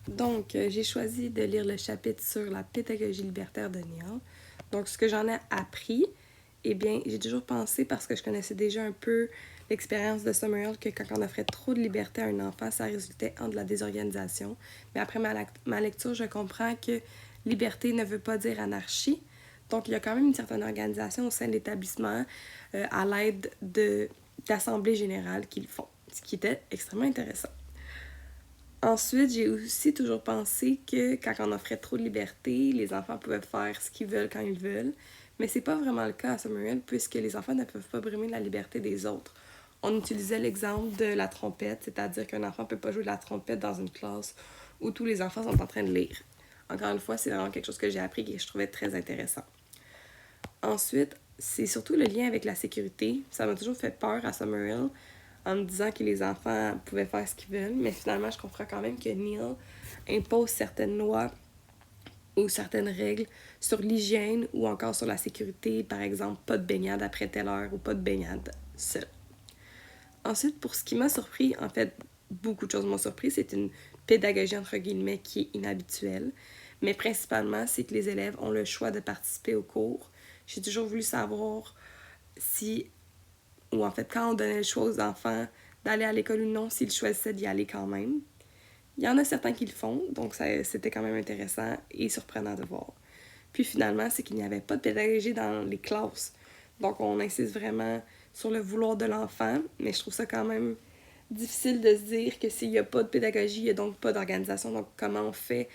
Donc, j'ai choisi de lire le chapitre sur la pédagogie libertaire de Neil. Donc, ce que j'en ai appris, eh bien, j'ai toujours pensé, parce que je connaissais déjà un peu l'expérience de Summerhill, que quand on offrait trop de liberté à un enfant, ça résultait en de la désorganisation. Mais après ma lecture, je comprends que liberté ne veut pas dire anarchie. Donc, il y a quand même une certaine organisation au sein de l'établissement à l'aide d'assemblées générales qu'ils font, ce qui était extrêmement intéressant. Ensuite, j'ai aussi toujours pensé que quand on offrait trop de liberté, les enfants pouvaient faire ce qu'ils veulent quand ils veulent. Mais c'est pas vraiment le cas à Summerhill, puisque les enfants ne peuvent pas brimer la liberté des autres. On utilisait l'exemple de la trompette, c'est-à-dire qu'un enfant ne peut pas jouer de la trompette dans une classe où tous les enfants sont en train de lire. Encore une fois, c'est vraiment quelque chose que j'ai appris et que je trouvais très intéressant. Ensuite, c'est surtout le lien avec la sécurité. Ça m'a toujours fait peur à Summerhill en me disant que les enfants pouvaient faire ce qu'ils veulent, mais finalement, je comprends quand même que Neil impose certaines lois ou certaines règles sur l'hygiène ou encore sur la sécurité, par exemple, pas de baignade après telle heure ou pas de baignade seule. Ensuite, pour ce qui m'a surpris, en fait, beaucoup de choses m'ont surpris, c'est une pédagogie entre guillemets qui est inhabituelle, mais principalement, c'est que les élèves ont le choix de participer au cours. J'ai toujours voulu savoir si, ou en fait, quand on donnait le choix aux enfants d'aller à l'école ou non, s'ils choisissaient d'y aller quand même. Il y en a certains qui le font, donc c'était quand même intéressant et surprenant de voir. Puis finalement, c'est qu'il n'y avait pas de pédagogie dans les classes. Donc on insiste vraiment sur le vouloir de l'enfant, mais je trouve ça quand même difficile de se dire que s'il n'y a pas de pédagogie, il n'y a donc pas d'organisation. Donc comment on fait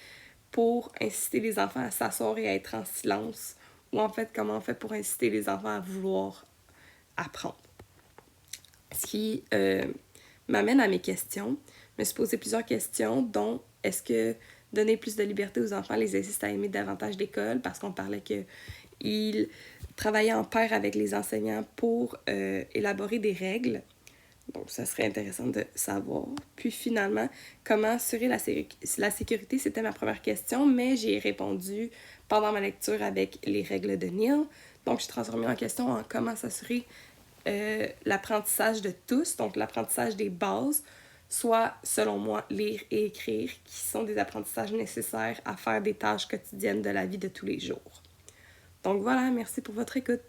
pour inciter les enfants à s'asseoir et à être en silence? Ou en fait, comment on fait pour inciter les enfants à vouloir apprendre? Ce qui m'amène à mes questions. Je me suis posé plusieurs questions, dont est-ce que donner plus de liberté aux enfants les incite à aimer davantage l'école, parce qu'on parlait qu'ils travaillaient en pair avec les enseignants pour élaborer des règles. Donc, ça serait intéressant de savoir. Puis finalement, comment assurer la sécurité, c'était ma première question, mais j'ai répondu pendant ma lecture avec les règles de Neil. Donc, j'ai transformé en question en comment s'assurer l'apprentissage de tous, donc l'apprentissage des bases, soit, selon moi, lire et écrire, qui sont des apprentissages nécessaires à faire des tâches quotidiennes de la vie de tous les jours. Donc voilà, merci pour votre écoute.